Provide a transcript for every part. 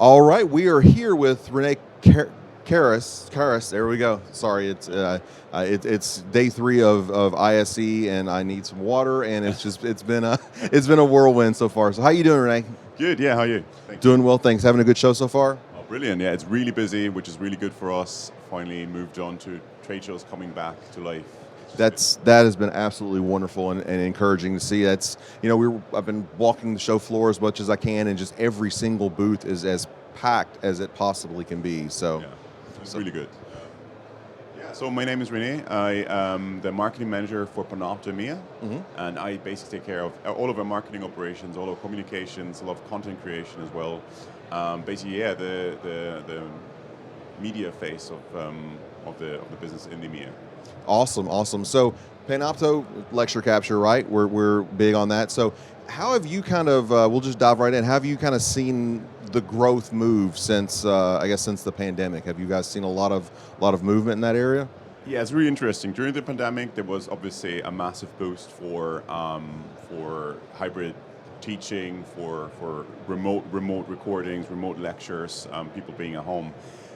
All right, we are here with Rene Karass. There we go. Sorry, it's day 3 of ISE, and I need some water, and it's been a whirlwind so far. So how you doing, Rene? Good, yeah, how are you? Doing well, thanks. Having a good show so far? Oh, brilliant, yeah, it's really busy, which is really good for us. Finally moved on to trade shows coming back to life. That has been absolutely wonderful and encouraging to see. I've been walking the show floor as much as I can, and just every single booth is as packed as it possibly can be. So, yeah, it's really good. So my name is Rene. I am the marketing manager for Panopto EMEA, and I basically take care of all of our marketing operations, all of communications, a lot of content creation as well. The media face of the business in the EMEA. Awesome. So Panopto lecture capture, right? We're big on that. So how have you kind of? We'll just dive right in. How have you kind of seen the growth move since since the pandemic? Have you guys seen a lot of movement in that area? Yeah, it's really interesting. During the pandemic, there was obviously a massive boost for hybrid teaching, for remote recordings, remote lectures, people being at home.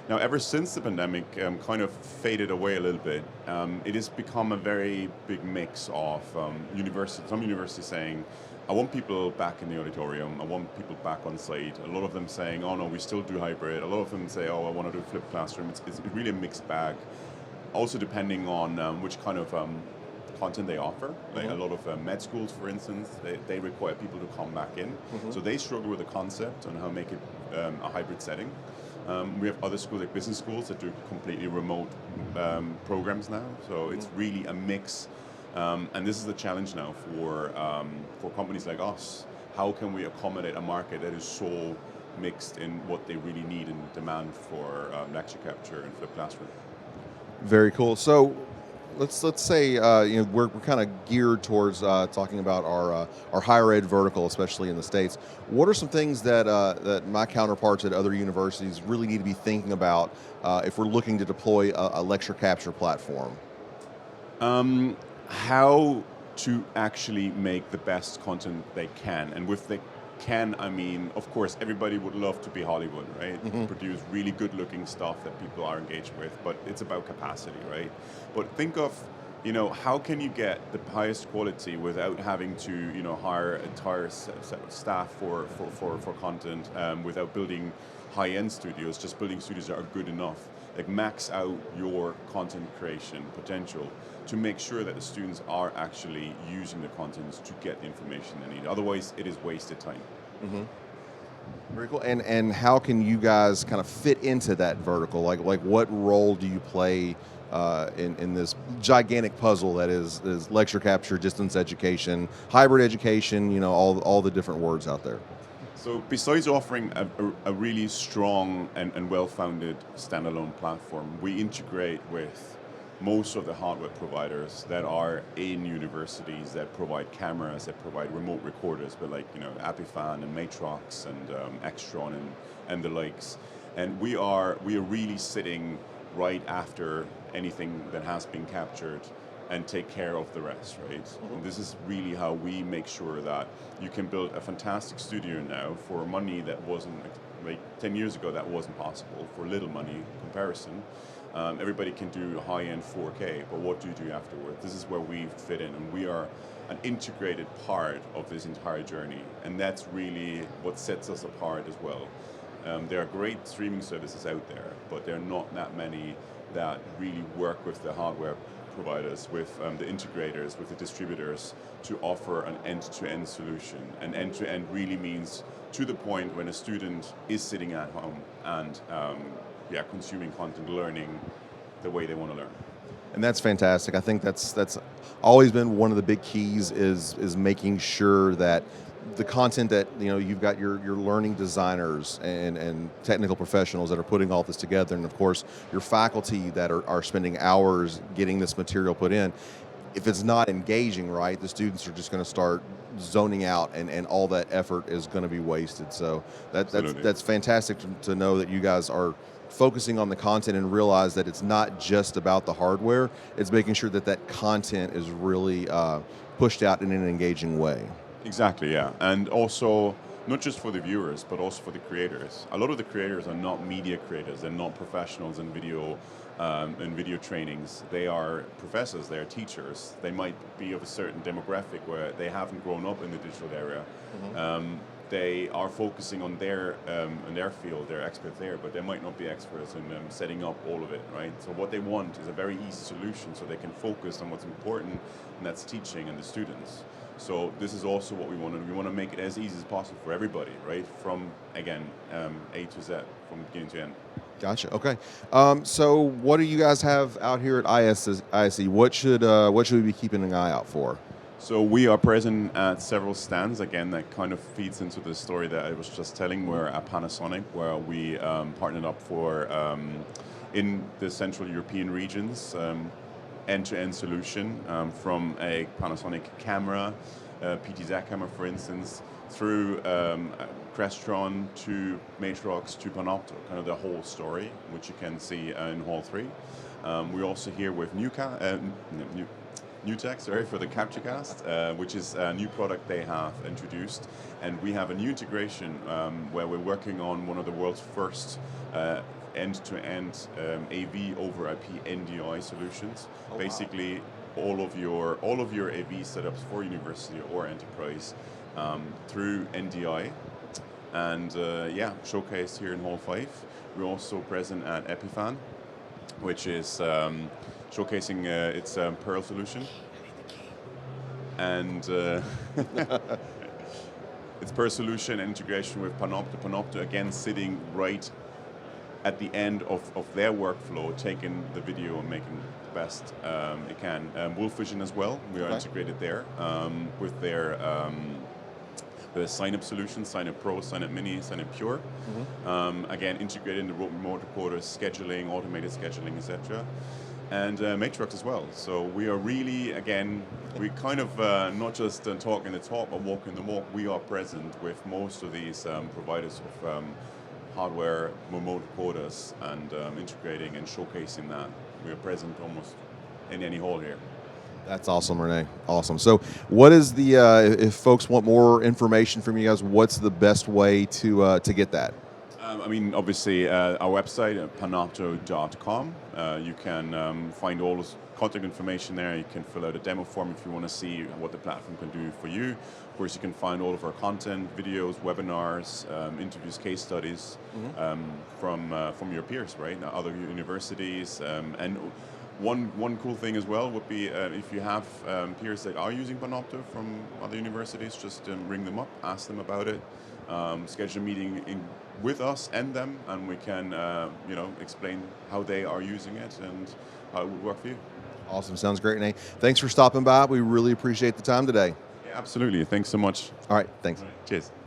Now, ever since the pandemic kind of faded away a little bit, it has become a very big mix of some universities saying, I want people back in the auditorium, I want people back on site. A lot of them saying, oh no, we still do hybrid. A lot of them say, oh, I want to do flipped classroom. It's really a mixed bag. Also depending on which kind of content they offer. Like a lot of med schools, for instance, they require people to come back in. So they struggle with the concept on how to make it a hybrid setting. We have other schools, like business schools, that do completely remote programs now. So it's really a mix. And this is the challenge now for companies like us. How can we accommodate a market that is so mixed in what they really need and demand for lecture capture and flipped classroom? Very cool. So let's say we're kind of geared towards talking about our higher ed vertical, especially in the States. What are some things that my counterparts at other universities really need to be thinking about if we're looking to deploy a lecture capture platform? How to actually make the best content they can, and with the can, I mean, of course, everybody would love to be Hollywood, right? Produce really good-looking stuff that people are engaged with, but it's about capacity, right? But think of, how can you get the highest quality without having to, hire an entire set of staff for content, without building high-end studios, just building studios that are good enough. Like max out your content creation potential to make sure that the students are actually using the content to get the information they need. Otherwise, it is wasted time. Very cool. And how can you guys kind of fit into that vertical? Like what role do you play in this gigantic puzzle that is lecture capture, distance education, hybrid education? All the different words out there. So besides offering a really strong and well-founded standalone platform, we integrate with most of the hardware providers that are in universities that provide cameras, that provide remote recorders, but like Apifan and Matrox and Extron and the likes. And we are really sitting right after anything that has been captured and take care of the rest, right? And this is really how we make sure that you can build a fantastic studio now for money that wasn't, like 10 years ago, that wasn't possible, for little money comparison. Everybody can do high-end 4K, but what do you do afterward? This is where we fit in, and we are an integrated part of this entire journey, and that's really what sets us apart as well. There are great streaming services out there, but there are not that many that really work with the hardware providers, with the integrators, with the distributors, to offer an end-to-end solution. And end-to-end really means to the point when a student is sitting at home and consuming content, learning the way they want to learn. And that's fantastic. I think that's always been one of the big keys is making sure that the content that you've got your learning designers and technical professionals that are putting all this together, and of course your faculty that are spending hours getting this material put in. If it's not engaging, right, the students are just going to start zoning out, and all that effort is going to be wasted. So that's fantastic to know that you guys are focusing on the content and realize that it's not just about the hardware. It's making sure that content is really pushed out in an engaging way. Exactly, yeah. And also not just for the viewers, but also for the creators. A lot of the creators are not media creators, they're not professionals in video trainings. They are professors, they are teachers. They might be of a certain demographic where they haven't grown up in the digital area. They are focusing on their field, they're experts there, but they might not be experts in setting up all of it, right? So what they want is a very easy solution so they can focus on what's important, and that's teaching and the students. So this is also what we want to do. We want to make it as easy as possible for everybody, right? From, again, A to Z, from beginning to end. Gotcha. Okay. So what do you guys have out here at ISE? What should we be keeping an eye out for? So we are present at several stands. Again, that kind of feeds into the story that I was just telling. We're at Panasonic, where we partnered up for, in the Central European regions, end-to-end solution from a Panasonic camera, PTZ camera, for instance, through Crestron to Matrox to Panopto, kind of the whole story, which you can see in Hall 3. We're also here with NewTek, sorry, for the CaptureCast, which is a new product they have introduced. And we have a new integration where we're working on one of the world's first end-to-end AV over IP NDI solutions. Oh, basically, wow. all of your AV setups for university or enterprise through NDI, and showcased here in Hall 5. We're also present at Epifan, which is showcasing its Pearl solution, and its Pearl solution and integration with Panopto. Panopto again sitting right at the end of their workflow, taking the video and making the best it can. Wolfvision as well, we are integrated there with their the sign-up solution, sign-up Pro, sign-up Mini, sign-up Pure. Again, integrated in the remote recorders, scheduling, automated scheduling, etc. And Matrox as well. So we are really, again, we kind of not just talking the talk, but walking the walk. We are present with most of these providers of hardware, remote recorders, and integrating and showcasing that. We are present almost in any hall here. That's awesome, Rene. Awesome. So what is the, if folks want more information from you guys, what's the best way to get that? I mean, obviously, our website, panopto.com. You can find all this contact information there. You can fill out a demo form if you want to see what the platform can do for you. Of course, you can find all of our content, videos, webinars, interviews, case studies from your peers, right? Other universities. And one cool thing as well would be if you have peers that are using Panopto from other universities, just ring them up, ask them about it, schedule a meeting with us and them, and we can explain how they are using it and how it would work for you. Awesome. Sounds great, Rene. Thanks for stopping by. We really appreciate the time today. Yeah, absolutely. Thanks so much. All right. Thanks. All right. Cheers.